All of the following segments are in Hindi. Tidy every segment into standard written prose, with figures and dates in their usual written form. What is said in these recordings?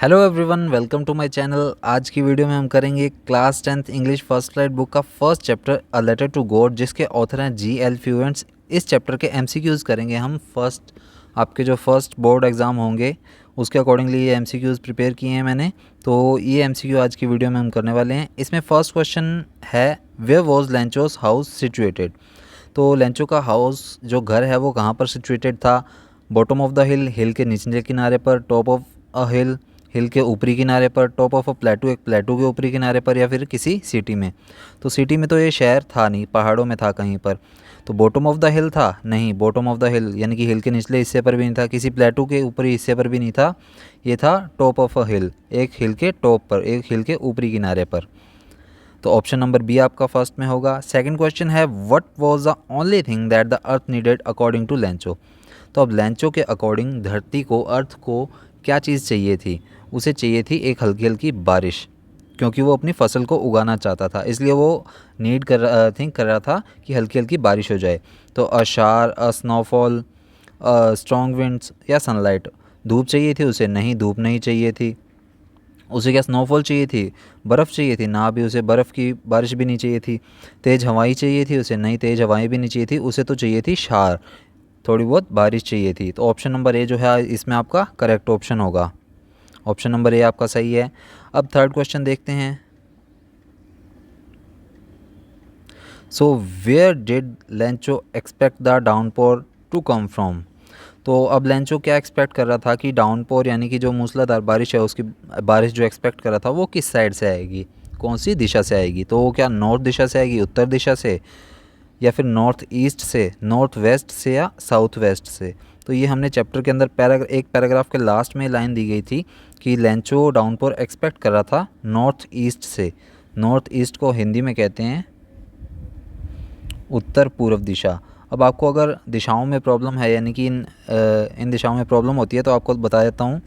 Hello everyone, welcome to my channel. आज की वीडियो में हम करेंगे class 10th English first flight book का first chapter a letter to God, जिसके ऑथर हैं जी.एल. फ्यूएंट्स। इस चैप्टर के एमसीक्यूज़ करेंगे हम। आपके जो फर्स्ट बोर्ड एग्ज़ाम होंगे उसके अकॉर्डिंगली ये एमसीक्यूज़ प्रिपेयर किए हैं मैंने। तो ये एमसीक्यू आज की वीडियो में हम करने वाले हैं। इसमें फ़र्स्ट क्वेश्चन है, वेयर वॉज लेंचोस हाउस सिचुएटेड। तो लेंचो का हाउस जो घर है वो कहाँ पर सिचुएटेड था? बॉटम ऑफ द हिल, हिल के निचले किनारे पर, टॉप ऑफ अ हिल, हिल के ऊपरी किनारे पर, टॉप ऑफ अ प्लेटू, एक प्लेटू के ऊपरी किनारे पर, या फिर किसी सिटी में। तो सिटी में तो ये शहर था नहीं, पहाड़ों में था कहीं पर। तो बॉटम ऑफ द हिल था? नहीं, बॉटम ऑफ द हिल यानी कि हिल के निचले हिस्से पर भी नहीं था, किसी प्लेटू के ऊपरी हिस्से पर भी नहीं था। ये था टॉप ऑफ अ हिल, एक हिल के टॉप पर, एक हिल के ऊपरी किनारे पर। तो ऑप्शन नंबर बी आपका फर्स्ट में होगा। सेकंड क्वेश्चन है, what was the only thing that the earth needed according to Lencho. तो अब लेंचो के अकॉर्डिंग धरती को, अर्थ को क्या चीज़ चाहिए थी? उसे चाहिए थी एक हल्की हल्की बारिश, क्योंकि वो अपनी फसल को उगाना चाहता था, इसलिए वो थिंक कर रहा था कि हल्की हल्की बारिश हो जाए। तो अ शार, अ स्नोफॉल, स्ट्रॉन्ग विंड्स या सनलाइट। धूप चाहिए थी उसे? नहीं, धूप नहीं चाहिए थी। उसे क्या स्नोफॉल चाहिए थी? बर्फ़ चाहिए थी? ना, भी उसे बर्फ़ की बारिश भी नहीं चाहिए थी। तेज़ हवाएं चाहिए थी उसे? नहीं, तेज़ हवाएं भी नहीं चाहिए थी। उसे तो चाहिए थी शार, थोड़ी बहुत बारिश चाहिए थी। तो ऑप्शन नंबर ए जो है इसमें आपका करेक्ट ऑप्शन होगा। ऑप्शन नंबर ए आपका सही है। अब थर्ड क्वेश्चन देखते हैं। So where did Lencho expect the downpour to come from. तो अब लेंचो क्या एक्सपेक्ट कर रहा था कि डाउनपोर यानी कि जो मूसलाधार बारिश है उसकी बारिश जो एक्सपेक्ट कर रहा था वो किस साइड से आएगी, कौन सी दिशा से आएगी? तो वो क्या नॉर्थ दिशा से आएगी, उत्तर दिशा से, या फिर नॉर्थ ईस्ट से, नॉर्थ वेस्ट से, या साउथ वेस्ट से? तो ये हमने चैप्टर के अंदर एक पैराग्राफ के लास्ट में लाइन दी गई थी कि लेंचो डाउनपोर एक्सपेक्ट कर रहा था नॉर्थ ईस्ट से। नॉर्थ ईस्ट को हिंदी में कहते हैं उत्तर पूर्व दिशा। अब आपको अगर दिशाओं में प्रॉब्लम है, यानी कि इन दिशाओं में प्रॉब्लम होती है, तो आपको बता देता हूँ।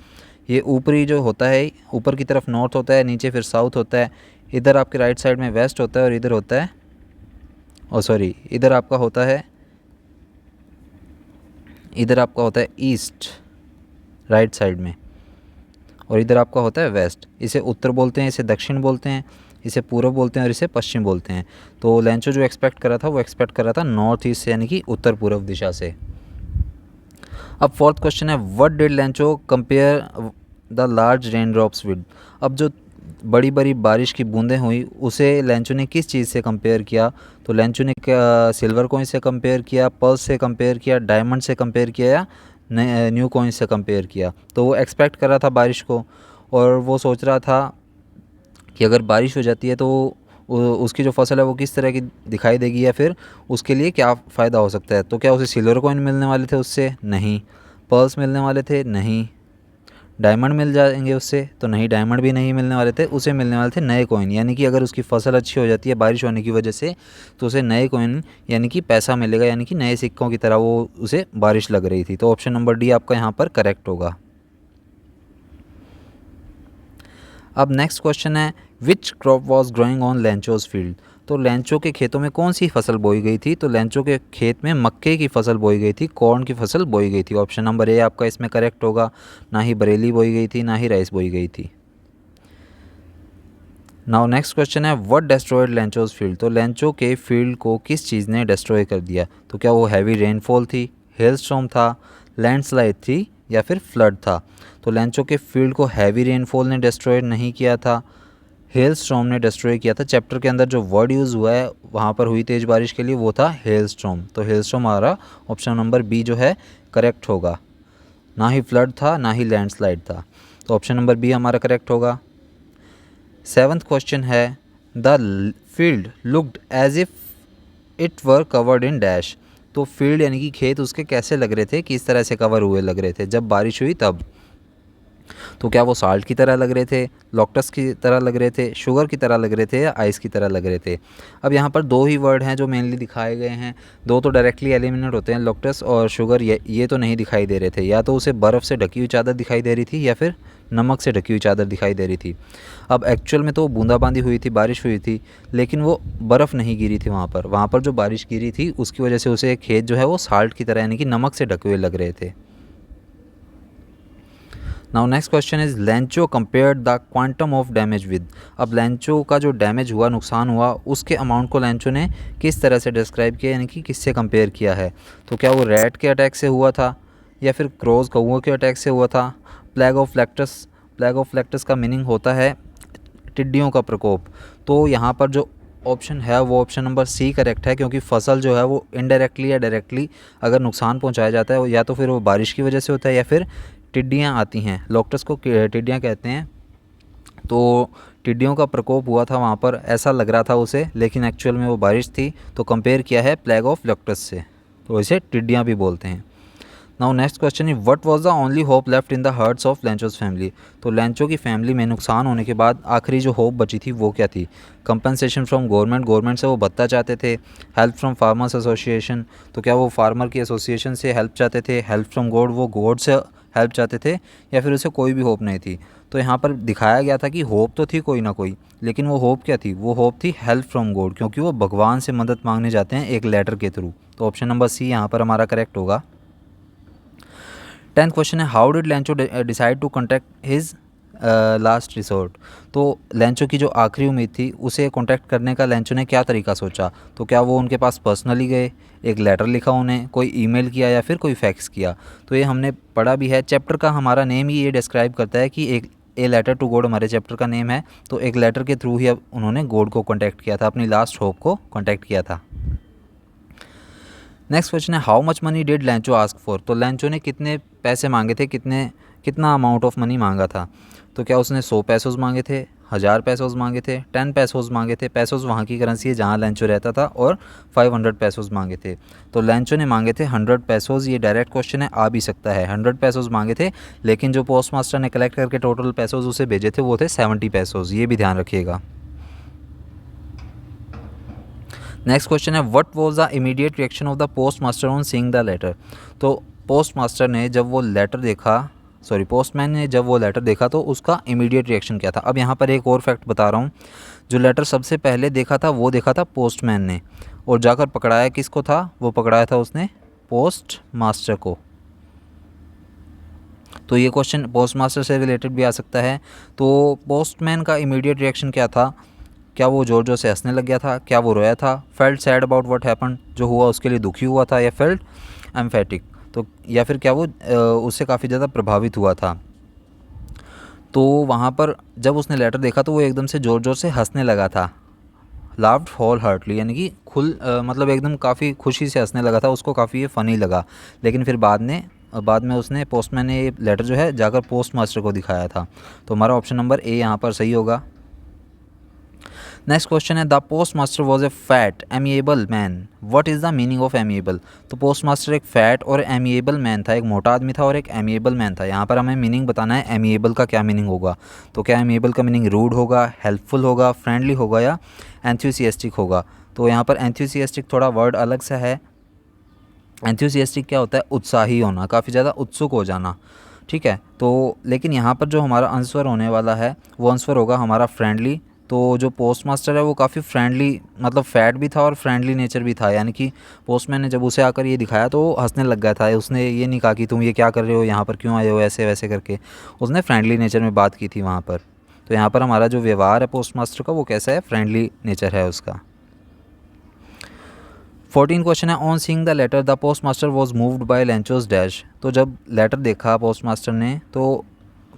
ये ऊपरी जो होता है, ऊपर की तरफ नॉर्थ होता है, नीचे फिर साउथ होता है, इधर आपके राइट साइड में वेस्ट होता है, और इधर होता है, इधर आपका होता है, इधर आपका होता है ईस्ट राइट साइड में, और इधर आपका होता है वेस्ट। इसे उत्तर बोलते हैं, इसे दक्षिण बोलते हैं, इसे पूर्व बोलते हैं, और इसे पश्चिम बोलते हैं। तो लेंचो जो एक्सपेक्ट कर रहा था वो एक्सपेक्ट कर रहा था नॉर्थ ईस्ट से, यानी कि उत्तर पूर्व दिशा से। अब फोर्थ क्वेश्चन है, what did Lencho compare the large rain drops with. अब जो बड़ी बड़ी बारिश की बूंदें हुई उसे लेंचो ने किस चीज़ से कंपेयर किया? तो लेंचो ने क्या सिल्वर कॉइन से कंपेयर किया, पर्ल से कंपेयर किया, डायमंड से कंपेयर किया, या न्यू कॉइन से कंपेयर किया? तो वो एक्सपेक्ट कर रहा था बारिश को, और वो सोच रहा था कि अगर बारिश हो जाती है तो उसकी जो फसल है वो किस तरह की दिखाई देगी, या फिर उसके लिए क्या फ़ायदा हो सकता है। तो क्या उसे सिल्वर कॉइन मिलने वाले थे उससे? नहीं। पर्ल्स मिलने वाले थे? नहीं। डायमंड मिल जाएंगे उससे? तो नहीं, डायमंड भी नहीं मिलने वाले थे। उसे मिलने वाले थे नए कॉइन, यानी कि अगर उसकी फसल अच्छी हो जाती है बारिश होने की वजह से, तो उसे नए कॉइन यानी कि पैसा मिलेगा, यानी कि नए सिक्कों की तरह वो उसे बारिश लग रही थी। तो ऑप्शन नंबर डी आपका यहाँ पर करेक्ट होगा। अब नेक्स्ट क्वेश्चन है, which crop was growing on Lencho's field. तो लेंचो के खेतों में कौन सी फसल बोई गई थी? तो लेंचो के खेत में मक्के की फसल बोई गई थी, कॉर्न की फसल बोई गई थी। ऑप्शन नंबर ए आपका इसमें करेक्ट होगा। ना ही बरेली बोई गई थी, ना ही राइस बोई गई थी। नाउ नेक्स्ट क्वेश्चन है, व्हाट डेस्ट्रॉयड लेंचोज फील्ड। तो लेंचो के फील्ड को किस चीज़ ने डिस्ट्रॉय कर दिया? तो क्या वो हैवी रेनफॉल थी, हेलस्टॉर्म था, लैंडस्लाइड थी, या फिर फ्लड था? तो लेंचो के फील्ड को हैवी रेनफॉल ने डिस्ट्रॉय नहीं किया था, हेल स्टॉर्म ने डिस्ट्रॉय किया था। चैप्टर के अंदर जो वर्ड यूज़ हुआ है वहाँ पर हुई तेज़ बारिश के लिए वो था हेल स्टॉर्म। तो हेल स्टॉर्म हमारा ऑप्शन नंबर बी जो है करेक्ट होगा। ना ही फ्लड था, ना ही लैंडस्लाइड था। तो ऑप्शन नंबर बी हमारा करेक्ट होगा। सेवन्थ क्वेश्चन है, the field looked as if it were covered in dash. तो फील्ड यानी कि खेत उसके कैसे लग रहे थे, किस तरह से कवर हुए लग रहे थे जब बारिश हुई तब? तो क्या वो साल्ट की तरह लग रहे थे, लॉक्टस की तरह लग रहे थे, शुगर की तरह लग रहे थे, या आइस की तरह लग रहे थे? अब यहाँ पर दो ही वर्ड हैं जो मेनली दिखाए गए हैं। दो तो डायरेक्टली एलिमिनेट होते हैं, लॉक्टस और शुगर। ये तो नहीं दिखाई दे रहे थे। या तो उसे बर्फ़ से ढकी हुई चादर दिखाई दे रही थी, या फिर नमक से ढकी हुई चादर दिखाई दे रही थी। अब एक्चुअल में तो बूंदाबांदी हुई थी, बारिश हुई थी, लेकिन वो बर्फ़ नहीं गिरी थी वहाँ पर जो बारिश गिरी थी उसकी वजह से उसे खेत जो है वो साल्ट की तरह यानी कि नमक से ढके हुए लग रहे थे। Now next question is Lencho compared the quantum of damage with. अब लेंचो का जो डैमेज हुआ, नुकसान हुआ, उसके अमाउंट को लेंचो ने किस तरह से डिस्क्राइब किया, यानी कि किससे कंपेयर किया है। तो क्या वो रैट के अटैक से हुआ था, या फिर क्रोज कौओं के अटैक से हुआ था। Plague of lettuce, plague of lettuce का मीनिंग होता है टिड्डियों का प्रकोप। तो यहाँ पर जो ऑप्शन है वो ऑप्शन नंबर सी करेक्ट है, क्योंकि फसल जो है वो इनडायरेक्टली या डायरेक्टली अगर नुकसान पहुँचाया जाता है, या तो फिर वो बारिश की वजह से होता है, या फिर टिड्डियाँ आती हैं। लोक्टस को टिड्डियाँ कहते हैं। तो टिड्डियों का प्रकोप हुआ था वहाँ पर, ऐसा लग रहा था उसे, लेकिन एक्चुअल में वो बारिश थी। तो कंपेयर किया है प्लेग ऑफ लोक्टस से, तो इसे टिड्डियाँ भी बोलते हैं। Now next question is what was the only hope left in the hearts of Lencho's family. तो लेंचो की फैमिली में नुकसान होने के बाद आखिरी जो होप बची थी वो क्या थी। कंपनसेशन फ्रॉम गवर्नमेंट, गवर्नमेंट से वो भत्ता चाहते थे। हेल्प फ्रॉम फार्मर्स एसोसिएशन, तो क्या वो फार्मर की एसोसिएशन से हेल्प चाहते थे। हेल्प फ्रॉम गॉड, वो गॉड से हेल्प चाहते थे, या फिर उसे कोई भी होप नहीं थी। तो यहाँ पर दिखाया गया था कि होप तो थी कोई ना कोई, लेकिन वो होप क्या थी, वो होप थी हेल्प फ्रॉम गॉड, क्योंकि वो भगवान से मदद मांगने जाते हैं एक लेटर के थ्रू। तो ऑप्शन नंबर सी यहाँ पर हमारा करेक्ट होगा। 10th क्वेश्चन है how did Lencho decide to contact his last resort. तो लेंचो की जो आखिरी उम्मीद थी उसे कॉन्टैक्ट करने का लेंचो ने क्या तरीका सोचा। तो क्या वो उनके पास पर्सनली गए, एक लेटर लिखा उन्हें, कोई ईमेल किया, या फिर कोई फैक्स किया। तो ये हमने पढ़ा भी है, चैप्टर का हमारा नेम ही ये डिस्क्राइब करता है कि एक ए लेटर टू गॉड हमारे चैप्टर का नेम है। तो एक लेटर के थ्रू ही अब उन्होंने गॉड को कॉन्टैक्ट किया था, अपनी लास्ट होप को कॉन्टैक्ट किया था। नेक्स्ट क्वेश्चन है how much money did Lencho ask for. तो लेंचो ने कितने पैसे मांगे थे, कितना अमाउंट ऑफ मनी मांगा था। तो क्या उसने 100 पैसोज मांगे थे, 1000 पैसोज मांगे थे, 10 पैसोज मांगे थे। पैसोज वहाँ की करेंसी है जहाँ लेंचो रहता था, और 500 पैसोज मांगे थे। तो लेंचो ने मांगे थे 100 पैसोज। ये डायरेक्ट क्वेश्चन है, आ भी सकता है। 100 पैसोज मांगे थे, लेकिन जो पोस्ट मास्टर ने कलेक्ट करके टोटल पैसोज उसे भेजे थे वो थे 70 पैसोज। ये भी ध्यान रखिएगा। नेक्स्ट क्वेश्चन है what was the immediate reaction of the post master on seeing the letter. तो पोस्ट मास्टर ने जब वो लेटर देखा, पोस्टमैन ने जब वो लेटर देखा तो उसका इमीडिएट रिएक्शन क्या था। अब यहाँ पर एक और फैक्ट बता रहा हूँ, जो लेटर सबसे पहले देखा था वो देखा था पोस्टमैन ने, और जाकर पकड़ाया किसको था, वो पकड़ाया था उसने पोस्ट मास्टर को। तो ये क्वेश्चन पोस्ट मास्टर से रिलेटेड भी आ सकता है। तो पोस्टमैन का इमीडिएट रिएक्शन क्या था, क्या वो ज़ोर ज़ोर से हंसने लग गया था, क्या वो रोया था, felt sad about what happen, जो हुआ उसके लिए दुखी हुआ था, या फेल्ट एम्फेटिक, तो या फिर क्या वो उससे काफ़ी ज़्यादा प्रभावित हुआ था। तो वहाँ पर जब उसने लेटर देखा तो वो एकदम से ज़ोर ज़ोर से हंसने लगा था, लाफ्ड होल हार्टली, यानी कि मतलब एकदम काफ़ी खुशी से हंसने लगा था, उसको काफ़ी ये फ़नी लगा। लेकिन फिर बाद में उसने पोस्टमैन ने ये लेटर जो है जाकर पोस्ट मास्टर को दिखाया था। तो हमारा ऑप्शन नंबर ए यहाँ पर सही होगा। नेक्स्ट क्वेश्चन है the post master was a fat amiable man, what is the meaning of amiable. तो पोस्ट मास्टर एक फ़ैट और एमिएबल मैन था, एक मोटा आदमी था और एक एमिएबल मैन था। यहाँ पर हमें मीनिंग बताना है एमिएबल का क्या मीनिंग होगा। तो क्या एमिएबल का मीनिंग रूड होगा, हेल्पफुल होगा, फ्रेंडली होगा, या एंथुसियास्टिक होगा। तो यहाँ पर एंथुसियास्टिक थोड़ा वर्ड अलग सा है। एंथुसियास्टिक क्या होता है, उत्साही होना, काफ़ी ज़्यादा उत्सुक हो जाना, ठीक है। तो लेकिन यहाँ पर जो हमारा आंसर होने वाला है वो आंसर होगा हमारा फ्रेंडली। तो जो पोस्ट मास्टर है वो काफ़ी फ्रेंडली, मतलब फैट भी था और फ्रेंडली नेचर भी था, यानी कि पोस्टमैन ने जब उसे आकर ये दिखाया तो वो हंसने लग गया था। उसने ये नहीं कहा कि तुम ये क्या कर रहे हो, यहाँ पर क्यों आए हो, ऐसे वैसे करके उसने फ्रेंडली नेचर में बात की थी वहाँ पर। तो यहाँ पर हमारा जो व्यवहार है पोस्ट मास्टर का वो कैसा है, फ्रेंडली नेचर है उसका। 14 क्वेश्चन है on seeing the letter the post master was moved by Lencho's dash. तो जब लेटर देखा पोस्ट मास्टर ने तो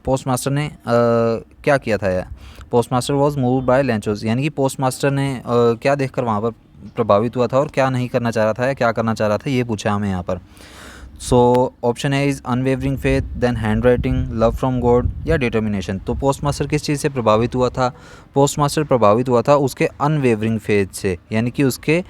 पोस्ट मास्टर ने क्या किया था यार, post master was moved by Lencho's, यानी कि पोस्ट मास्टर ने क्या देखकर वहाँ पर प्रभावित हुआ था और क्या नहीं करना चाह रहा था या क्या करना चाह रहा था, ये पूछा हमें यहाँ पर। So option A is unwavering faith, then hand writing, love from God, या डिटर्मिनेशन। तो पोस्ट मास्टर किस चीज़ से प्रभावित हुआ था, पोस्ट मास्टर प्रभावित हुआ था उसके अनवेवरिंग फेथ से, यानी कि उसके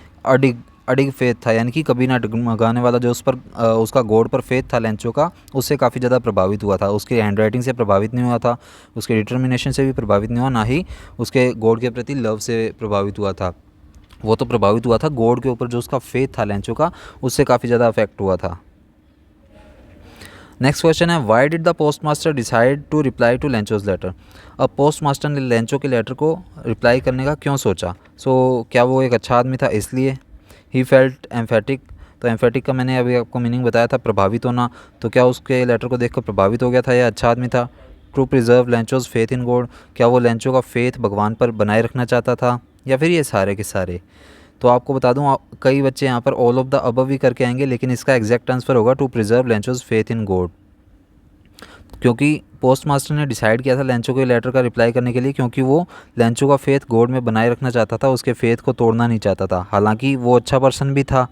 अडिग फेथ था, यानी कि कभी ना डगमगाने वाला जो उस पर उसका गॉड पर फेथ था लेंचो का, उससे काफ़ी ज़्यादा प्रभावित हुआ था। उसकी हैंड राइटिंग से प्रभावित नहीं हुआ था, उसके डिटर्मिनेशन से भी प्रभावित नहीं हुआ, ना ही उसके गॉड के प्रति लव से प्रभावित हुआ था। वो तो प्रभावित हुआ था गॉड के ऊपर जो उसका फेथ था लेंचो का, उससे काफ़ी ज़्यादा अफेक्ट हुआ था। नेक्स्ट क्वेश्चन है why did the post master decide to reply to Lencho's letter. अब पोस्ट मास्टर ने लेंचो के लेटर को रिप्लाई करने का क्यों सोचा। क्या वो एक अच्छा आदमी था इसलिए, ही फेल्ट एम्फेटिक, तो एम्फेटिक का मैंने अभी आपको मीनिंग बताया था, प्रभावित होना। तो क्या उसके लेटर को देखकर प्रभावित हो गया था या अच्छा आदमी था? To preserve Lencho's faith in God, क्या वो लेंचो का फेथ भगवान पर बनाए रखना चाहता था, या फिर ये सारे के सारे? तो आपको बता दूं, कई बच्चे यहाँ पर ऑल ऑफ द अबव भी करके आएंगे, लेकिन इसका एग्जैक्ट आंसर होगा to preserve Lencho's faith in God, क्योंकि पोस्ट मास्टर ने डिसाइड किया था लेंचो के लेटर का रिप्लाई करने के लिए, क्योंकि वो लेंचो का फेथ गॉड में बनाए रखना चाहता था, उसके फेथ को तोड़ना नहीं चाहता था। हालांकि वो अच्छा पर्सन भी था,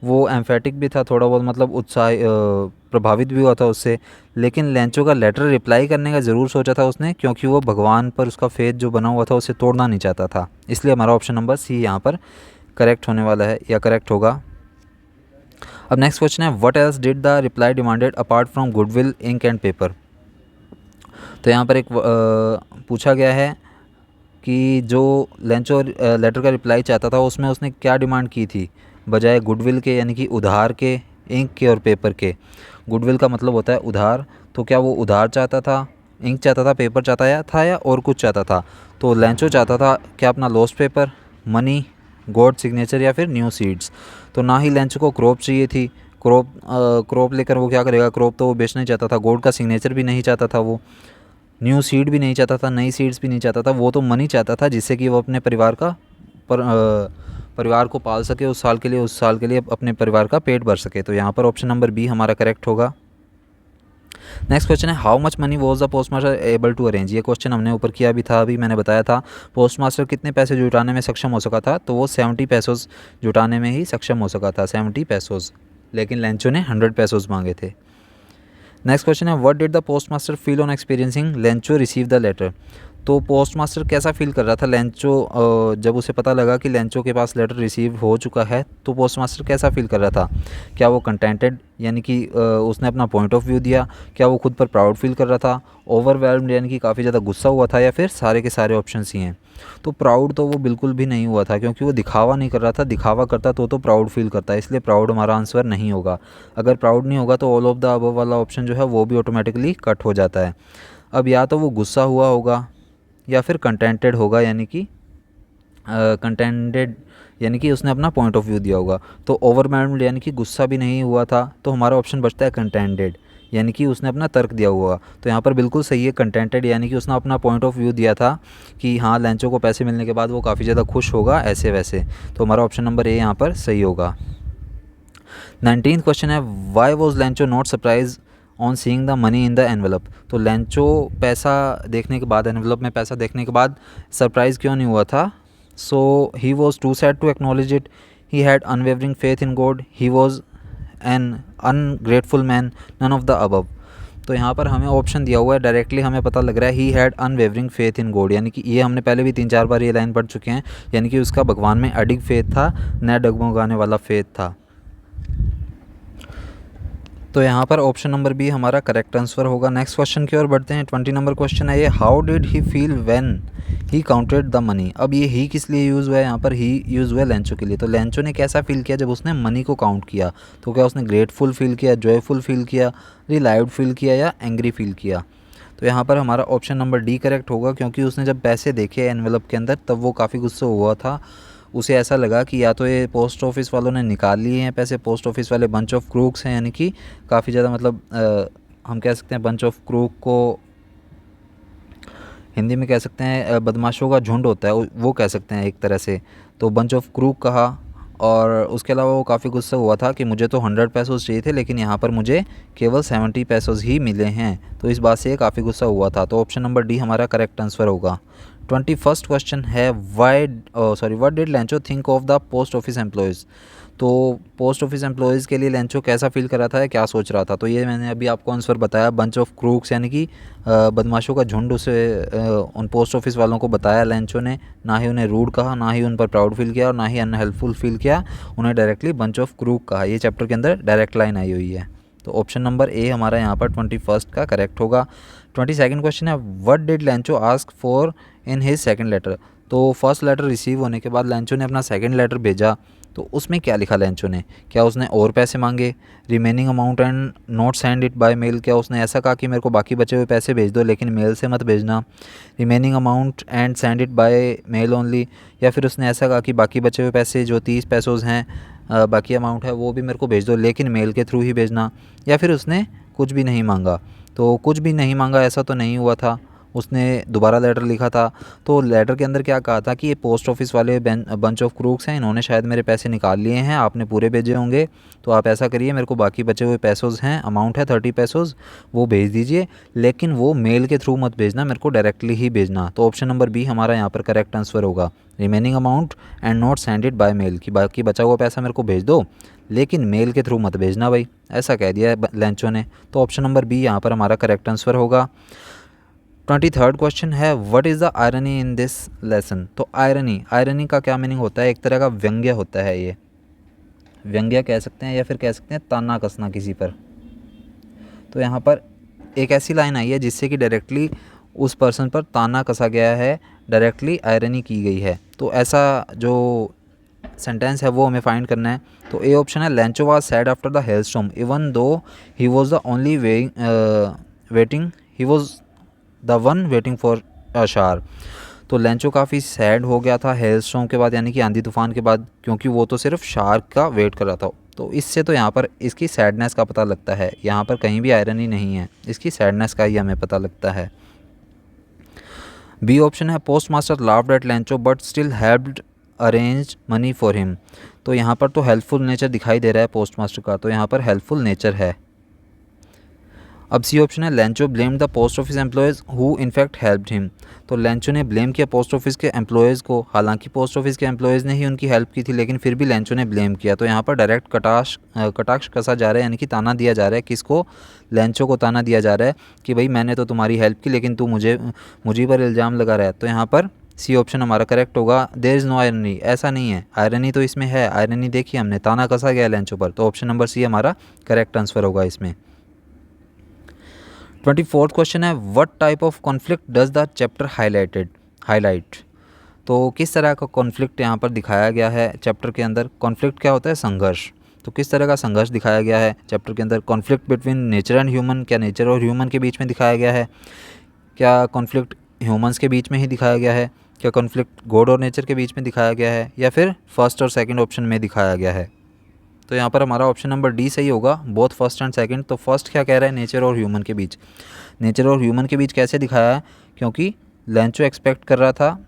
वो एम्फेटिक भी था, थोड़ा बहुत मतलब उत्साह प्रभावित भी हुआ था उससे, लेकिन लेंचो का लेटर रिप्लाई करने का ज़रूर सोचा था उसने, क्योंकि वो भगवान पर उसका फेथ जो बना हुआ था उसे तोड़ना नहीं चाहता था। इसलिए हमारा ऑप्शन नंबर सी यहाँ पर करेक्ट होने वाला है या करेक्ट होगा। अब नेक्स्ट क्वेश्चन है, what else did the reply demanded apart from goodwill ink and paper. तो यहाँ पर एक पूछा गया है कि जो लेंचो लेटर का रिप्लाई चाहता था उसमें उसने क्या डिमांड की थी बजाय गुडविल के, यानी कि उधार के, इंक के और पेपर के। गुडविल का मतलब होता है उधार, तो क्या वो उधार चाहता था, इंक चाहता था, पेपर चाहता था या और कुछ चाहता था? तो लेंचो चाहता था क्या अपना lost paper, money, God signature या फिर न्यू सीड्स। तो ना ही लेंचो को क्रॉप चाहिए थी, क्रॉप लेकर वो क्या करेगा, क्रॉप तो वो बेचना ही चाहता था, गॉड का सिग्नेचर भी नहीं चाहता था, वो न्यू सीड भी नहीं चाहता था, नई सीड्स भी नहीं चाहता था, वो तो मनी चाहता था जिससे कि वो अपने परिवार का परिवार को पाल सके, उस साल के लिए अपने परिवार का पेट भर सके। तो यहाँ पर ऑप्शन नंबर बी हमारा करेक्ट होगा। नेक्स्ट क्वेश्चन है, how much money was the post master able to arrange. ये क्वेश्चन हमने ऊपर किया भी था, अभी मैंने बताया था पोस्ट मास्टर कितने पैसे जुटाने में सक्षम हो सका था, तो वो 70 पैसोज जुटाने में ही सक्षम हो सका था, 70 पैसोज, लेकिन लेंचो ने 100 पैसोज मांगे थे। नेक्स्ट क्वेश्चन है, what did the post master feel on experiencing Lencho receive the letter. तो पोस्ट मास्टर कैसा फील कर रहा था लेंचो, जब उसे पता लगा कि लेंचो के पास लेटर रिसीव हो चुका है, तो पोस्ट मास्टर कैसा फील कर रहा था? क्या वो कंटेंटेड, यानी कि उसने अपना पॉइंट ऑफ व्यू दिया, क्या वो खुद पर प्राउड फील कर रहा था, ओवरवेल्म्ड यानी कि काफ़ी ज़्यादा गुस्सा हुआ था, या फिर सारे के सारे ऑप्शन ही हैं? तो प्राउड तो वो बिल्कुल भी नहीं हुआ था, क्योंकि वो दिखावा नहीं कर रहा था, दिखावा करता तो प्राउड फील करता है, इसलिए प्राउड हमारा आंसर नहीं होगा। अगर प्राउड नहीं होगा तो ऑल ऑफ द अबव वाला ऑप्शन जो है वो भी ऑटोमेटिकली कट हो जाता है। अब या तो वो गुस्सा हुआ होगा या फिर कंटेंटेड होगा, यानी कि कंटेंटेड यानी कि उसने अपना पॉइंट ऑफ व्यू दिया होगा। तो ओवरवेल्म्ड यानी कि गुस्सा भी नहीं हुआ था, तो हमारा ऑप्शन बचता है कंटेंटेड, यानी कि उसने अपना तर्क दिया हुआ। तो यहाँ पर बिल्कुल सही है कंटेंटेड, यानी कि उसने अपना पॉइंट ऑफ व्यू दिया था कि हाँ लेंचो को पैसे मिलने के बाद वो काफ़ी ज़्यादा खुश होगा ऐसे वैसे। तो हमारा ऑप्शन नंबर ए यहाँ पर सही होगा। 19th क्वेश्चन है, why was Lencho not surprise on seeing the money in the envelope. तो लेंचो पैसा देखने के बाद, एनवेलप में पैसा देखने के बाद सरप्राइज़ क्यों नहीं हुआ था? So he was too sad to acknowledge it, he had unwavering faith in God, he was an ungrateful man, none of the above. तो यहाँ पर हमें ऑप्शन दिया हुआ है, डायरेक्टली हमें पता लग रहा है ही had unwavering faith in God, यानी कि ये हमने पहले भी 3-4 बार ये लाइन पढ़ चुके हैं, यानी कि उसका भगवान में अडिग फेथ था, न डगमगाने वाला फेथ था। तो यहाँ पर ऑप्शन नंबर बी हमारा करेक्ट आंसर होगा। नेक्स्ट क्वेश्चन की ओर बढ़ते हैं। 20 नंबर क्वेश्चन है ये, how did he feel when he counted the money. अब ये ही किस लिए यूज़ हुआ है? यहाँ पर ही यूज़ हुआ है लेंचो के लिए। तो लेंचो ने कैसा फील किया जब उसने मनी को काउंट किया? तो क्या उसने ग्रेटफुल फील किया, जॉयफुल फील किया, रिलाइव्ड फील किया या एंग्री फील किया? तो यहाँ पर हमारा ऑप्शन नंबर डी करेक्ट होगा, क्योंकि उसने जब पैसे देखे एनवेलप के अंदर तब वो काफ़ी गुस्सा हुआ था। उसे ऐसा लगा कि या तो ये पोस्ट ऑफिस वालों ने निकाल लिए हैं पैसे, पोस्ट ऑफिस वाले बंच ऑफ क्रूक्स हैं, यानी कि काफ़ी ज़्यादा मतलब हम कह सकते हैं बंच ऑफ क्रूक को हिंदी में कह सकते हैं बदमाशों का झुंड होता है, वो कह सकते हैं एक तरह से। तो बंच ऑफ क्रूक कहा, और उसके अलावा वो काफ़ी गुस्सा हुआ था कि मुझे तो 100 पैसों चाहिए थे, लेकिन यहाँ पर मुझे केवल 70 पैसों ही मिले हैं। तो इस बात से काफ़ी गुस्सा हुआ था। तो ऑप्शन नंबर डी हमारा करेक्ट आंसर होगा। 21st क्वेश्चन है, what did Lencho think of the post office employees. तो पोस्ट ऑफिस एम्प्लॉयज़ के लिए लेंचो कैसा फील कर रहा था या क्या सोच रहा था? तो ये मैंने अभी आपको आंसर बताया, बंच ऑफ क्रूक्स यानी कि बदमाशों का झुंड, उसे उन पोस्ट ऑफिस वालों को बताया लेंचो ने। ना ही उन्हें रूड कहा, ना ही उन पर प्राउड फील किया, और ना ही अनहेल्पफुल फील किया, उन्हें डायरेक्टली बंच ऑफ क्रूक कहा। ये चैप्टर के अंदर डायरेक्ट लाइन आई हुई है। तो ऑप्शन नंबर ए हमारा यहाँ पर 21st का करेक्ट होगा। 22nd क्वेश्चन है, what did Lencho ask for in his second letter. तो फर्स्ट लेटर रिसीव होने के बाद लेंचो ने अपना सेकंड लेटर भेजा, तो उसमें क्या लिखा लेंचो ने? क्या उसने और पैसे मांगे, remaining amount and not send it by mail? क्या उसने ऐसा कहा कि मेरे को बाकी बचे हुए पैसे भेज दो लेकिन मेल से मत भेजना, remaining amount and send it by mail only? या फिर उसने ऐसा कहा कि बाकी बचे हुए पैसे जो 30 पैसोज़ हैं बाकी अमाउंट है वो भी मेरे को भेज दो, लेकिन मेल के थ्रू ही भेजना। या फिर उसने कुछ भी नहीं मांगा, तो कुछ भी नहीं मांगा ऐसा तो नहीं हुआ था, उसने दोबारा लेटर लिखा था। तो लेटर के अंदर क्या कहा था कि ये पोस्ट ऑफिस वाले बंच ऑफ क्रूक्स हैं, इन्होंने शायद मेरे पैसे निकाल लिए हैं, आपने पूरे भेजे होंगे, तो आप ऐसा करिए मेरे को बाकी बचे हुए पैसोज़ हैं, अमाउंट है 30 पैसोज़, वो भेज दीजिए, लेकिन वो मेल के थ्रू मत भेजना, मेरे को डायरेक्टली ही भेजना। तो ऑप्शन नंबर बी हमारा यहाँ पर करेक्ट आंसर होगा, remaining amount and not send it by mail, कि बाकी बचा हुआ पैसा मेरे को भेज दो लेकिन मेल के थ्रू मत भेजना भाई, ऐसा कह दिया है लेंचो ने। तो ऑप्शन नंबर बी यहाँ पर हमारा करेक्ट आंसर होगा। 23rd क्वेश्चन है what is the irony in this lesson. तो आयरनी का क्या मीनिंग होता है, एक तरह का व्यंग्य होता है, ये व्यंग्य कह सकते हैं या फिर कह सकते हैं ताना कसना किसी पर। तो यहाँ पर एक ऐसी लाइन आई है जिससे कि डायरेक्टली उस पर्सन पर ताना कसा गया है, डायरेक्टली आयरनी की गई है। तो ऐसा जो सेंटेंस है वो हमें फाइंड करना है। तो ए ऑप्शन है Lencho was sad after the hailstorm even though he was the only waiting he was the one waiting for a शार। तो लेंचो काफ़ी सैड हो गया था हेलस्टॉर्म के बाद, यानी कि आंधी तूफान के बाद, क्योंकि वो तो सिर्फ शार्क का वेट कर रहा था। तो इससे तो यहाँ पर इसकी सैडनेस का पता लगता है, यहाँ पर कहीं भी आयरनी नहीं है, इसकी सैडनेस का ही हमें पता लगता है। बी ऑप्शन है post master laughed eight Lencho but still helped arrange money for him. तो यहाँ पर तो हेल्पफुल नेचर दिखाई दे रहा है पोस्ट मास्टर का, तो यहाँ पर हेल्पफुल नेचर है। अब सी ऑप्शन है Lencho blamed the post office employees who in fact helped him. तो लेंचो ने ब्लेम किया पोस्ट ऑफिस के एम्प्लॉयज़ को, हालांकि पोस्ट ऑफिस के एम्प्लॉयज़ ने ही उनकी हेल्प की थी, लेकिन फिर भी लेंचो ने ब्लेम किया। तो यहाँ पर डायरेक्ट कटाक्ष कसा जा रहा है, यानी कि ताना दिया जा रहा है, किसको, लेंचो को ताना दिया जा रहा है कि भाई मैंने तो तुम्हारी हेल्प की लेकिन तू मुझे पर इल्ज़ाम लगा रहा है। तो यहाँ पर सी ऑप्शन हमारा करेक्ट होगा, देयर इज़ नो आयरनी, ऐसा नहीं है, आयरनी तो इसमें है, आयरनी देखिए हमने, ताना कसा गया लेंचो पर। तो ऑप्शन नंबर सी हमारा करेक्ट आंसर होगा इसमें। 24th क्वेश्चन है what type of conflict does the chapter highlight. तो किस तरह का कॉन्फ्लिक्ट यहाँ पर दिखाया गया है चैप्टर के अंदर। कॉन्फ्लिक्ट क्या होता है, संघर्ष। तो किस तरह का संघर्ष दिखाया गया है चैप्टर के अंदर। Conflict between nature and human, क्या नेचर और ह्यूमन के बीच में दिखाया गया है, क्या कॉन्फ्लिक्ट ह्यूमंस के बीच में ही दिखाया गया है, क्या कॉन्फ्लिक्ट गॉड और नेचर के बीच में दिखाया गया है, या फिर फर्स्ट और सेकंड ऑप्शन में दिखाया गया है। तो यहाँ पर हमारा ऑप्शन नंबर डी सही होगा, बोथ फर्स्ट एंड सेकंड। तो फर्स्ट क्या कह रहा है, नेचर और ह्यूमन के बीच। नेचर और ह्यूमन के बीच कैसे दिखाया है, क्योंकि लेंचो एक्सपेक्ट कर रहा था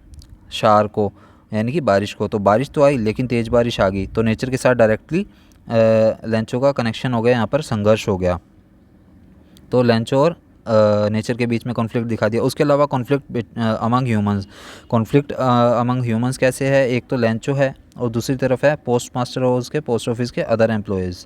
शार को, यानी कि बारिश को, तो बारिश तो आई लेकिन तेज़ बारिश आ गई, तो नेचर के साथ डायरेक्टली लेंचो का कनेक्शन हो गया, यहाँ पर संघर्ष हो गया। तो लेंचो और नेचर के बीच में कॉन्फ्लिक्ट दिखा दिया। उसके अलावा conflict among humans, conflict among humans कैसे है, एक तो लेंचो है और दूसरी तरफ है पोस्ट मास्टर और उसके पोस्ट ऑफिस के अदर एम्प्लॉयज़।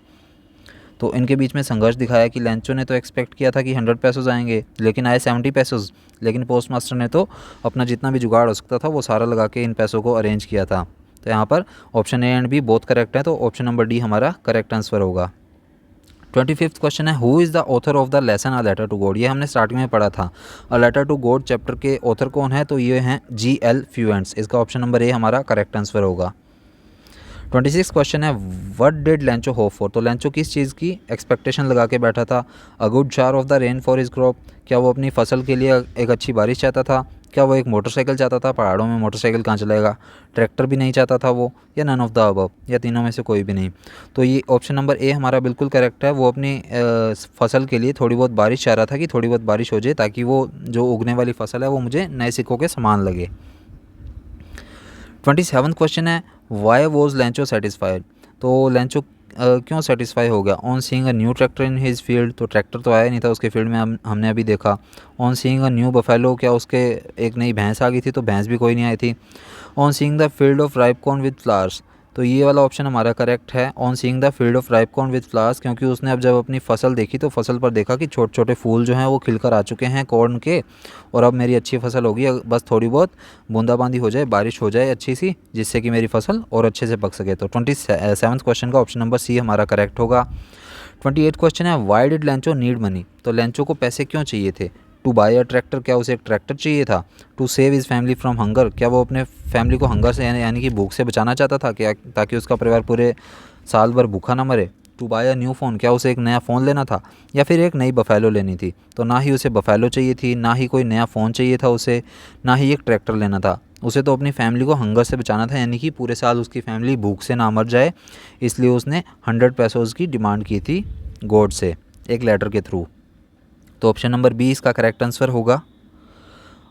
तो इनके बीच में संघर्ष दिखाया कि लेंचो ने तो एक्सपेक्ट किया था कि 100 पैसोज़ आएंगे, लेकिन आए 70 पैसोज़, लेकिन पोस्ट मास्टर ने तो अपना जितना भी जुगाड़ हो सकता था वो सारा लगा के इन पैसों को अरेंज किया था। तो यहाँ पर option A and B both correct है, तो ऑप्शन नंबर डी हमारा करेक्ट आंसर होगा। 25th क्वेश्चन है who is the author of the lesson a letter to God. ये हमने स्टार्टिंग में पढ़ा था, a letter to God chapter के ऑथर कौन है, तो ये हैं G.L. फ्यूएंट्स। इसका ऑप्शन नंबर ए हमारा करेक्ट आंसर होगा। 26 क्वेश्चन है what did Lencho hope for. तो लेंचो किस चीज़ की एक्सपेक्टेशन लगा के बैठा था, अ गुड शार of the rain for his crop, क्या वो अपनी फसल के लिए एक अच्छी बारिश चाहता था, क्या वो एक मोटरसाइकिल चाहता था, पहाड़ों में मोटरसाइकिल कहाँ चलेगा, ट्रैक्टर भी नहीं चाहता था वो, या नन ऑफ द अबव, या तीनों में से कोई भी नहीं। तो ये ऑप्शन नंबर ए हमारा बिल्कुल करेक्ट है, वो अपनी फसल के लिए थोड़ी बहुत बारिश चाह रहा था कि थोड़ी बहुत बारिश हो जाए ताकि वो जो उगने वाली फसल है वो मुझे नए सिक्कों के समान लगे। 27th क्वेश्चन है वाई वॉज लेंचो सेटिस्फाइड। तो लेंचो क्यों सेटिस्फाई हो गया, on seeing a new tractor in his field. तो ट्रैक्टर तो आया नहीं था उसके फील्ड में, हमने अभी देखा। On seeing a new buffalo, क्या उसके एक नई भैंस आ गई थी, तो भैंस भी कोई नहीं आई थी। On seeing the field of ripe corn with flowers, तो ये वाला ऑप्शन हमारा करेक्ट है, on seeing the field of ripe corn with flowers, क्योंकि उसने अब जब अपनी फसल देखी तो फसल पर देखा कि छोटे छोटे फूल जो हैं वो खिलकर आ चुके हैं कॉर्न के, और अब मेरी अच्छी फसल होगी, बस थोड़ी बहुत बूंदाबांदी हो जाए, बारिश हो जाए अच्छी सी, जिससे कि मेरी फसल और अच्छे से पक सके। तो 27th क्वेश्चन का ऑप्शन नंबर सी हमारा करेक्ट होगा। 28th क्वेश्चन है why did Lencho need money. तो लेंचो को पैसे क्यों चाहिए थे, टू बाय अ ट्रैक्टर, क्या उसे एक ट्रैक्टर चाहिए था, to save his family from hunger, क्या वो अपने फैमिली को हंगर से यानी कि भूख से बचाना चाहता था क्या, ताकि उसका परिवार पूरे साल भर भूखा ना मरे, to buy a new phone, क्या उसे एक नया फ़ोन लेना था, या फिर एक नई बफेलो लेनी थी। तो ना ही उसे बफेलो चाहिए थी, ना ही कोई नया फ़ोन चाहिए था उसे, ना ही एक ट्रैक्टर लेना था, उसे तो अपनी फैमिली को हंगर से बचाना था, यानी कि पूरे साल उसकी फैमिली भूख से ना मर जाए, इसलिए उसने 100 पैसोज़ की डिमांड की थी गॉड से एक लेटर के थ्रू। तो ऑप्शन नंबर बी इसका करेक्ट आंसर होगा।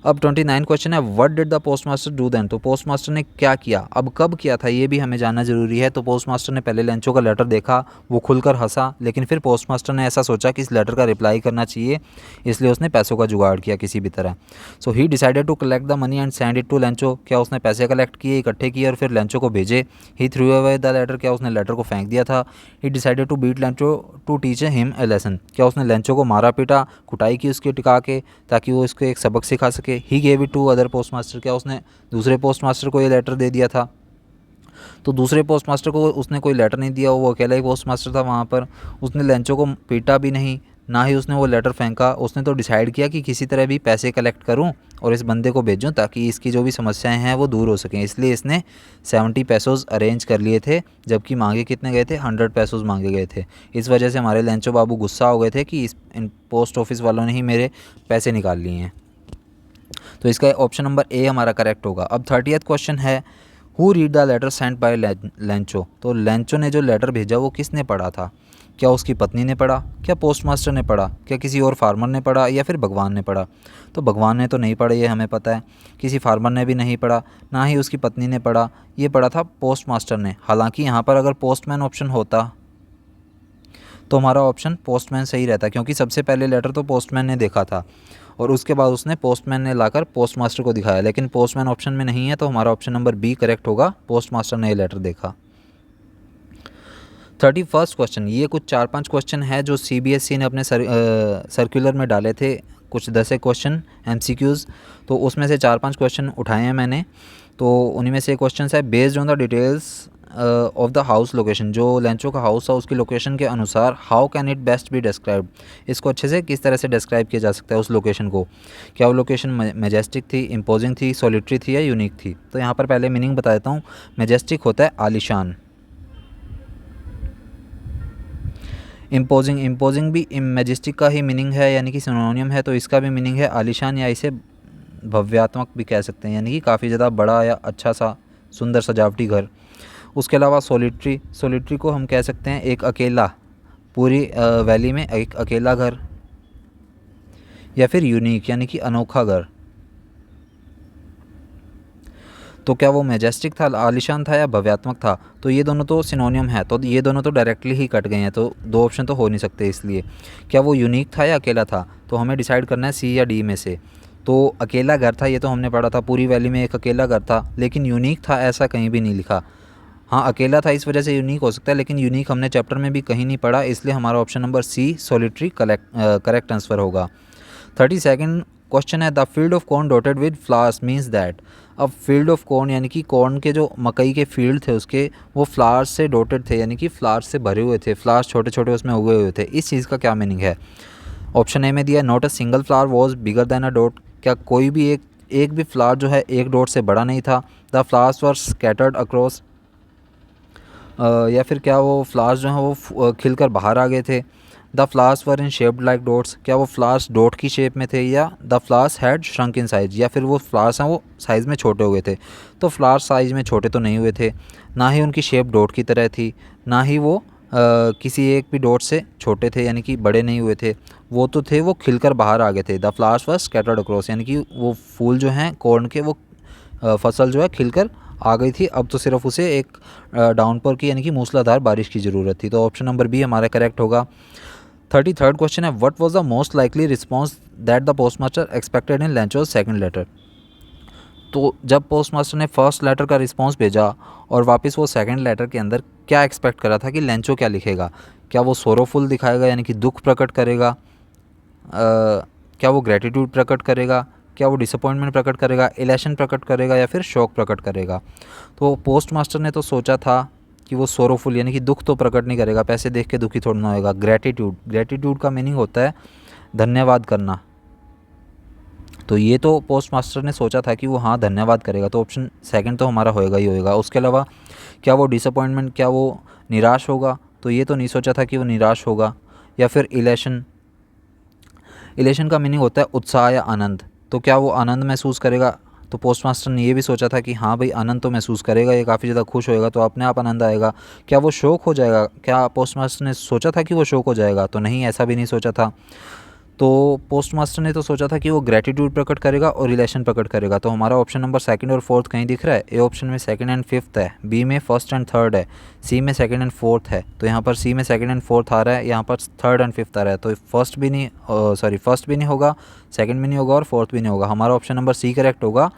अब 29 क्वेश्चन है, what did the post master do then. तो पोस्ट मास्टर ने क्या किया, अब कब किया था ये भी हमें जानना ज़रूरी है। तो पोस्ट मास्टर ने पहले लेंचो का लेटर देखा, वो खुलकर हंसा, लेकिन फिर पोस्ट मास्टर ने ऐसा सोचा कि इस लेटर का रिप्लाई करना चाहिए, इसलिए उसने पैसों का जुगाड़ किया किसी भी तरह। So he decided to collect the money and send it to Lencho. क्या उसने पैसे कलेक्ट किए, इकट्ठे किए और फिर लेंचो को भेजे। He threw away the letter. क्या उसने लेटर को फेंक दिया था। He decided to beat Lencho to teach him a lesson. क्या उसने लेंचो को मारा पीटा, कुटाई की उसकी टिका के, ताकि वो इसको एक सबक सिखा सके। He gave it to other post master. क्या उसने दूसरे पोस्ट मास्टर को ये लेटर दे दिया था। तो दूसरे पोस्ट मास्टर को उसने कोई लेटर नहीं दिया, वो अकेला ही पोस्ट मास्टर था वहाँ पर। उसने लेंचो को पीटा भी नहीं, ना ही उसने वो लेटर फेंका। उसने तो डिसाइड किया कि किसी तरह भी पैसे कलेक्ट करूं और इस बंदे को भेजूं ताकि इसकी जो भी समस्याएं हैं वो दूर हो सकें। इसलिए इसने 70 पैसोज़ अरेंज कर लिए थे, जबकि मांगे कितने गए थे, 100 पैसोज़ मांगे गए थे। इस वजह से हमारे लेंचो बाबू गुस्सा हो गए थे कि इन पोस्ट ऑफिस वालों ने ही मेरे पैसे निकाल लिए हैं। तो इसका ऑप्शन नंबर ए हमारा करेक्ट होगा। अब 30th क्वेश्चन है, who read the letter sent by Lencho. तो लेंचो ने जो लेटर भेजा वो किसने पढ़ा था। क्या उसकी पत्नी ने पढ़ा, क्या पोस्ट मास्टर ने पढ़ा, क्या किसी और फार्मर ने पढ़ा, या फिर भगवान ने पढ़ा। तो भगवान ने तो नहीं पढ़ा, ये हमें पता है। किसी फार्मर ने भी नहीं पढ़ा, ना ही उसकी पत्नी ने पढ़ा। ये पढ़ा था पोस्ट मास्टर ने। हालांकि यहाँ पर अगर पोस्टमैन ऑप्शन होता तो हमारा ऑप्शन पोस्टमैन सही रहता, क्योंकि सबसे पहले लेटर तो पोस्टमैन ने देखा था और उसके बाद उसने पोस्टमैन ने लाकर पोस्ट मास्टर को दिखाया। लेकिन पोस्टमैन ऑप्शन में नहीं है, तो हमारा ऑप्शन नंबर बी करेक्ट होगा, पोस्ट मास्टर ने ये लेटर देखा। 31st क्वेश्चन, ये कुछ 4-5 क्वेश्चन है जो CBSE ने अपने सर्कुलर में डाले थे, कुछ 10 क्वेश्चन MCQs। तो उसमें से 4-5 क्वेश्चन उठाए हैं मैंने। तो उन्हीं में से क्वेश्चन है, based on the details of the house location. जो लेंचो का हाउस था उसकी लोकेशन के अनुसार how can it best be described. इसको अच्छे से किस तरह से डिस्क्राइब किया जा सकता है उस लोकेशन को। क्या वो लोकेशन मैजेस्टिक थी, इम्पोजिंग थी, सॉलिटरी थी या यूनिक थी। तो यहाँ पर पहले मीनिंग बता देता हूँ। मैजेस्टिक होता है आलिशान। इम्पोजिंग भी मैजेस्टिक का ही मीनिंग है, यानी कि सिनोनियम है। तो इसका भी मीनिंग है आलिशान, या इसे भव्यात्मक भी कह सकते हैं, यानी कि काफ़ी ज़्यादा बड़ा या अच्छा सा सुंदर सजावटी घर। उसके अलावा सॉलिटरी को हम कह सकते हैं एक अकेला, पूरी वैली में एक अकेला घर, या फिर यूनिक यानी कि अनोखा घर। तो क्या वो मैजेस्टिक था, आलिशान था या भव्यात्मक था। तो ये दोनों तो सिनोनियम है, तो ये दोनों तो डायरेक्टली ही कट गए हैं, तो दो ऑप्शन तो हो नहीं सकते। इसलिए क्या वो यूनिक था या अकेला था, तो हमें डिसाइड करना है सी या डी में से। तो अकेला घर था, ये तो हमने पढ़ा था, पूरी वैली में एक अकेला घर था। लेकिन यूनिक था ऐसा कहीं भी नहीं लिखा। हाँ, अकेला था इस वजह से यूनिक हो सकता है, लेकिन यूनिक हमने चैप्टर में भी कहीं नहीं पढ़ा, इसलिए हमारा option number C solitary correct answer होगा। 32nd क्वेश्चन है, the field of corn dotted with flowers means that. अब फील्ड ऑफ कॉर्न यानी कि कॉर्न के जो मकई के फील्ड थे उसके, वो फ्लावर्स से डॉटेड थे, यानी कि फ्लावर्स से भरे हुए थे, फ्लावर्स छोटे छोटे उसमें उगे हुए थे। इस चीज़ का क्या मीनिंग है। ऑप्शन ए में दिया, not a single flower was bigger than a dot. क्या कोई भी एक भी फ्लावर जो है एक डॉट से बड़ा नहीं था। The flowers were scattered across, या फिर क्या वो फ्लावर्स जो हैं वो खिलकर बाहर आ गए थे। The flowers were in shaped like dots, क्या वो फ्लावर्स डॉट की शेप में थे। या the flowers had shrunk in size, या फिर वो फ्लावर्स हैं वो साइज़ में छोटे हुए थे। तो फ्लावर्स साइज़ में छोटे तो नहीं हुए थे, ना ही उनकी शेप डॉट की तरह थी, ना ही वो किसी एक भी डॉट से छोटे थे, यानी कि बड़े नहीं हुए थे। वो तो थे, वो खिलकर बाहर आ गए थे। The flowers were scattered across, यानी कि वो फूल जो हैं कॉर्न के, वो फसल जो है खिलकर आ गई थी। अब तो सिर्फ उसे एक डाउनपोर की यानी कि मूसलाधार बारिश की ज़रूरत थी। तो ऑप्शन नंबर बी हमारा करेक्ट होगा। 33rd क्वेश्चन है, what was the most likely response that the postmaster expected in Lencho's second letter. तो जब पोस्टमास्टर ने फर्स्ट लेटर का रिस्पांस भेजा और वापस वो सेकंड लेटर के अंदर क्या एक्सपेक्ट करा था कि लेंचो क्या लिखेगा। क्या वो सोरोफुल दिखाएगा यानी कि दुख प्रकट करेगा, क्या वो ग्रेटिट्यूड प्रकट करेगा, क्या वो डिसअपॉइंटमेंट प्रकट करेगा, इलेशन प्रकट करेगा, या फिर शौक प्रकट करेगा। तो पोस्टमास्टर ने तो सोचा था कि वो सोरोफुल यानी कि दुख तो प्रकट नहीं करेगा, पैसे देख के दुखी थोड़ा ना होगा। ग्रेटिट्यूड का मीनिंग होता है धन्यवाद करना। तो ये तो पोस्टमास्टर ने सोचा था कि वो हाँ धन्यवाद करेगा, तो ऑप्शन सेकंड तो हमारा होएगा ही होएगा। उसके अलावा क्या वो डिसअपॉइंटमेंट, क्या वो निराश होगा, तो ये तो नहीं सोचा था कि वो निराश होगा। या फिर इलेशन का मीनिंग होता है उत्साह या आनंद, तो क्या वो आनंद महसूस करेगा, तो पोस्ट मास्टर ने ये भी सोचा था कि हाँ भाई आनंद तो महसूस करेगा, ये काफ़ी ज़्यादा खुश होएगा तो अपने आप आनंद आएगा। क्या वो शौक हो जाएगा? क्या पोस्ट मास्टर ने सोचा था कि वो शौक हो जाएगा? तो नहीं, ऐसा भी नहीं सोचा था। तो पोस्ट मास्टर ने तो सोचा था कि वो ग्रेटिट्यूड प्रकट करेगा और रिलेशन प्रकट करेगा। तो हमारा ऑप्शन नंबर सेकंड और फोर्थ कहीं दिख रहा है? ए ऑप्शन में सेकंड एंड फिफ्थ है, बी में फर्स्ट एंड थर्ड है, सी में सेकंड एंड फोर्थ है। तो यहाँ पर सी में सेकंड एंड फोर्थ आ रहा है, यहाँ पर थर्ड एंड फिफ्थ आ रहा है। तो फर्स्ट भी नहीं होगा, सेकंड भी नहीं होगा और फोर्थ भी नहीं होगा। हमारा ऑप्शन नंबर सी करेक्ट होगा,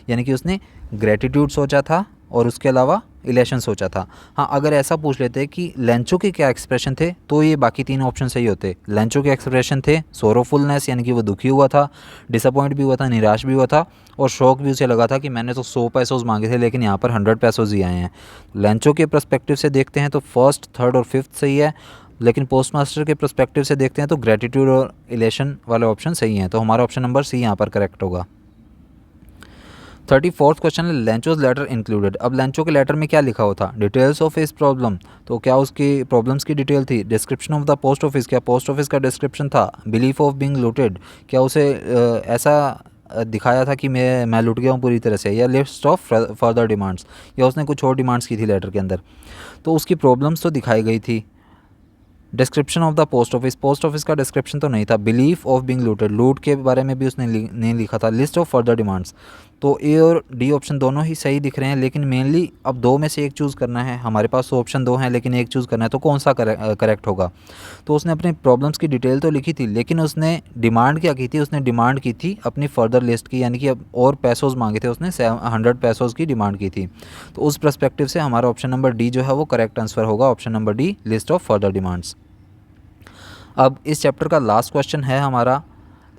यानी कि उसने ग्रेटिट्यूड सोचा था और उसके अलावा इलेशन सोचा था। हाँ, अगर ऐसा पूछ लेते कि लेंचो के क्या एक्सप्रेशन थे तो ये बाकी तीन ऑप्शन सही होते। लेंचो के एक्सप्रेशन थे सोरोफुलनेस, यानी कि वो दुखी हुआ था, डिसअपॉइंट भी हुआ था, निराश भी हुआ था और शौक भी उसे लगा था कि मैंने तो 100 पैसों मांगे थे लेकिन यहाँ पर 100 पैसों ही आए हैं। लेंचो के पर्सपेक्टिव से देखते हैं तो फर्स्ट, थर्ड और फिफ्थ सही है, लेकिन पोस्ट मास्टर के पर्सपेक्टिव से देखते हैं तो ग्रेटिट्यूड और इलेशन वाले ऑप्शन सही हैं। तो हमारा ऑप्शन नंबर सी यहाँ पर करेक्ट होगा। 34th क्वेश्चन है लेंचोज लेटर इंक्लूडेड। अब लेंचो के लेटर में क्या लिखा हुआ था? डिटेल्स ऑफ हिज प्रॉब्लम, तो क्या उसकी प्रॉब्लम्स की डिटेल थी? Description of the post office, क्या पोस्ट ऑफिस का डिस्क्रिप्शन था? बिलीफ ऑफ बीइंग लूटेड, क्या उसे ऐसा दिखाया था कि मैं लूट गया हूँ पूरी तरह से? या लिस्ट ऑफ फर्दर डिमांड्स, या उसने कुछ और डिमांड्स की थी लेटर के अंदर? तो उसकी प्रॉब्लम्स तो दिखाई गई थी। Description of the post office का डिस्क्रिप्शन तो नहीं था। बिलीफ ऑफ बिंग लूटेड, लूट के बारे में भी उसने नहीं लिखा था। लिस्ट ऑफ फर्दर डिमांड्स, तो ए और डी ऑप्शन दोनों ही सही दिख रहे हैं, लेकिन मेनली अब दो में से एक चूज़ करना है। हमारे पास तो ऑप्शन दो हैं लेकिन एक चूज़ करना है, तो कौन सा करेक्ट होगा? तो उसने अपनी प्रॉब्लम्स की डिटेल तो लिखी थी, लेकिन उसने डिमांड क्या की थी? उसने डिमांड की थी अपनी फर्दर लिस्ट की, यानी कि अब और पैसोज मांगे थे उसने, 100 पैसोज की डिमांड की थी। तो उस पर्सपेक्टिव से हमारा ऑप्शन नंबर डी जो है वो करेक्ट आंसर होगा, option number D, list of further demands. अब इस चैप्टर का लास्ट क्वेश्चन है हमारा,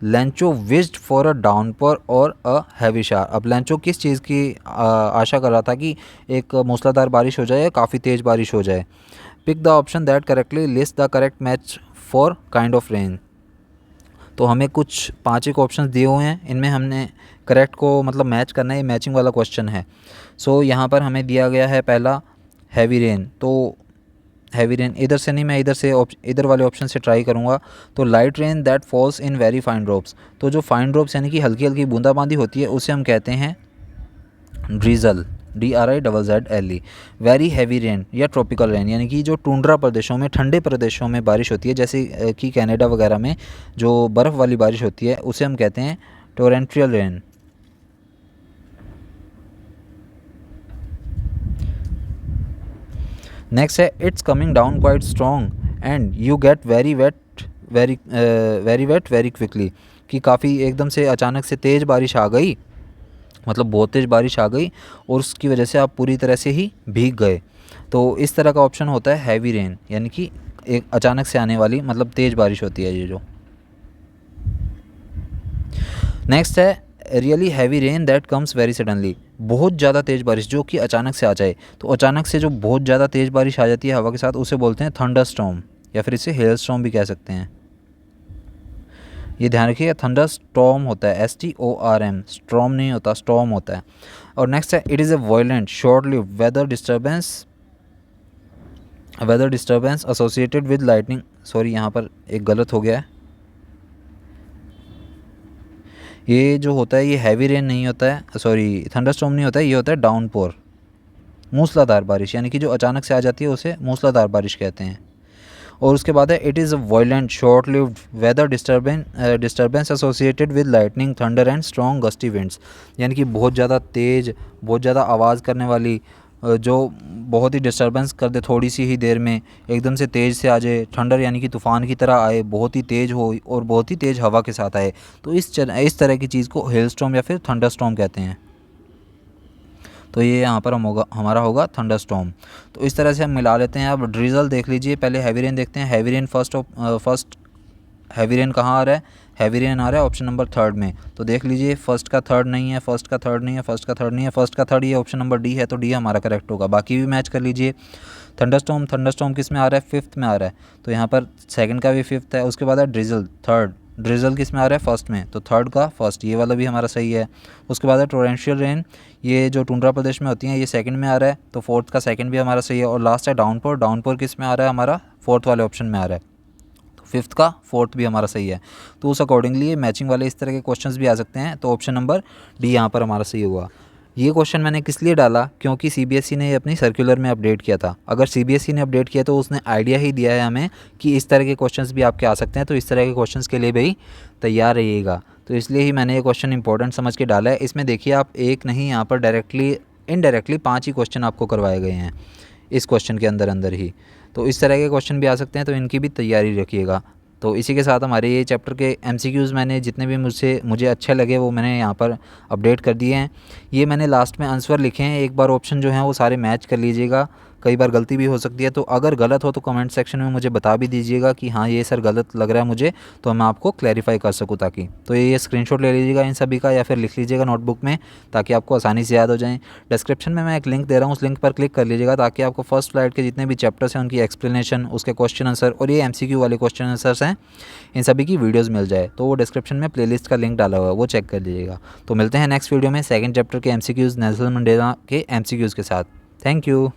Lencho wished for a downpour और अ हैवी शावर। अब लेंचो किस चीज़ की आशा कर रहा था कि एक मूसलाधार बारिश हो जाए या काफ़ी तेज़ बारिश हो जाए? Pick the option that correctly list the correct match for kind of rain. तो हमें कुछ 5 एक ऑप्शन दिए हुए हैं, इनमें हमने करेक्ट को मतलब मैच करना है, ये मैचिंग वाला क्वेश्चन है। सो यहाँ पर हमें दिया गया है पहला हैवी रेन, तो हैवी रेन इधर से नहीं, मैं इधर वाले ऑप्शन से ट्राई करूँगा। तो light rain that falls in very fine drops, तो जो फाइन ड्रॉप्स यानी कि हल्की हल्की बूंदाबांदी होती है उसे हम कहते हैं ड्रीजल, DRIZZLE। वेरी हैवी रेन या ट्रॉपिकल रेन, यानी कि जो टुंड्रा प्रदेशों में, ठंडे प्रदेशों में बारिश होती है, जैसे कि कनाडा वगैरह में जो बर्फ़ वाली बारिश होती है उसे हम कहते हैं टोरेंट्रियल रेन। नेक्स्ट है it's coming down quite strong and you get very wet very quickly, कि काफ़ी एकदम से अचानक से तेज़ बारिश आ गई, मतलब बहुत तेज़ बारिश आ गई और उसकी वजह से आप पूरी तरह से ही भीग गए। तो इस तरह का ऑप्शन होता है हैवी रेन, यानी कि एक अचानक से आने वाली मतलब तेज़ बारिश होती है ये जो। नेक्स्ट है really heavy rain that comes very suddenly, बहुत ज़्यादा तेज़ बारिश जो कि अचानक से आ जाए। तो अचानक से जो बहुत ज़्यादा तेज़ बारिश आ जाती है हवा के साथ उसे बोलते हैं थंडर स्टॉर्म, या फिर इसे हेल स्टॉर्म भी कह सकते हैं। ये ध्यान रखिएगा, थंडर स्टॉर्म होता है STORM, स्टॉर्म नहीं होता, स्टॉर्म होता है। और नेक्स्ट है it is a violent short live weather disturbance associated with lightning. Sorry, यहाँ पर एक गलत हो गया है, ये जो होता है ये हैवी रेन नहीं होता है, सॉरी थंडरस्टॉर्म नहीं होता है, ये होता है डाउनपोर, मूसलाधार बारिश, यानी कि जो अचानक से आ जाती है उसे मूसलाधार बारिश कहते हैं। और उसके बाद है it is a violent short lived weather disturbance associated with lightning thunder and strong gusty winds, यानी कि बहुत ज़्यादा तेज़, बहुत ज़्यादा आवाज़ करने वाली, जो बहुत ही डिस्टर्बेंस कर दे थोड़ी सी ही देर में, एकदम से तेज़ से आ जाए, थंडर यानी कि तूफ़ान की तरह आए, बहुत ही तेज़ हो और बहुत ही तेज़ हवा के साथ आए। तो इस तरह की चीज़ को हेल स्टॉर्म या फिर थंडर स्टॉर्म कहते हैं। तो ये यहाँ पर हमारा होगा थंडर स्टॉर्म। तो इस तरह से हम मिला लेते हैं। अब ड्रिजल देख लीजिए, पहले हैवी रेन देखते हैं। Heavy rain first heavy rain कहाँ आ रहा है? हैवी रेन आ रहा है ऑप्शन नंबर थर्ड में। तो देख लीजिए, फर्स्ट का थर्ड नहीं है, फर्स्ट का थर्ड नहीं है, फर्स्ट का थर्ड नहीं है, फर्स्ट का थर्ड, ये ऑप्शन नंबर डी है, तो डी हमारा करेक्ट होगा। बाकी भी मैच कर लीजिए। थंडरस्टॉर्म किस में आ रहा है? फिफ्थ में आ रहा है, तो यहाँ पर सेकंड का भी फिफ्थ है। उसके बाद है ड्रिजल थर्ड, ड्रिजल किस में आ रहा है? फर्स्ट में, तो थर्ड का फर्स्ट, ये वाला भी हमारा सही है। उसके बाद है टोरेंशियल रेन, ये जो टुंड्रा प्रदेश में होती हैं, ये सेकंड में आ रहा है, तो फोर्थ का सेकंड भी हमारा सही है। और लास्ट है डाउनपोर, डाउनपोर किस में आ रहा है? हमारा फोर्थ वाले ऑप्शन में आ रहा है। फिफ्थ का फोर्थ भी हमारा सही है। तो उस अकॉर्डिंगली मैचिंग वाले इस तरह के क्वेश्चंस भी आ सकते हैं। तो ऑप्शन नंबर डी यहाँ पर हमारा सही होगा। ये क्वेश्चन मैंने किस लिए डाला, क्योंकि सीबीएसई ने अपनी सर्कुलर में अपडेट किया था। अगर सीबीएसई ने अपडेट किया तो उसने आइडिया ही दिया है हमें कि इस तरह के क्वेश्चंस भी आपके आ सकते हैं, तो इस तरह के क्वेश्चंस के लिए भी तैयार रहिएगा। तो इसलिए ही मैंने ये क्वेश्चन इंपॉर्टेंट समझ के डाला है। इसमें देखिए आप एक नहीं, यहाँ पर डायरेक्टली इनडायरेक्टली 5 ही क्वेश्चन आपको करवाए गए हैं इस क्वेश्चन के अंदर अंदर ही। तो इस तरह के क्वेश्चन भी आ सकते हैं, तो इनकी भी तैयारी रखिएगा। तो इसी के साथ हमारे ये चैप्टर के एमसीक्यूज़ मैंने जितने भी मुझे अच्छे लगे वो मैंने यहाँ पर अपडेट कर दिए हैं। ये मैंने लास्ट में आंसर लिखे हैं, एक बार ऑप्शन जो हैं वो सारे मैच कर लीजिएगा। कई बार गलती भी हो सकती है, तो अगर गलत हो तो कमेंट सेक्शन में मुझे बता भी दीजिएगा कि हाँ ये सर गलत लग रहा है मुझे, तो मैं आपको क्लैरिफाई कर सकूँ ताकि। तो ये स्क्रीनशॉट ले लीजिएगा इन सभी का, या फिर लिख लीजिएगा नोटबुक में ताकि आपको आसानी से याद हो जाए। डिस्क्रिप्शन में मैं एक लिंक दे रहा हूँ, उस लिंक पर क्लिक कर लीजिएगा ताकि आपको फर्स्ट फ्लाइट के जितने भी चैप्टर्स हैं उनकी एक्सप्लेनेशन, उसके क्वेश्चन आंसर और ये एमसीक्यू वाले क्वेश्चन आंसर्स हैं, इन सभी की वीडियोज़ मिल जाए। तो वो डिस्क्रिप्शन में प्लेलिस्ट का लिंक डाला हुआ है, वो चेक कर लीजिएगा। तो मिलते हैं नेक्स्ट वीडियो में सेकंड चैप्टर के एमसीक्यूज़ नेल्सन मंडेला के एमसीक्यूज़ के साथ। Thank you.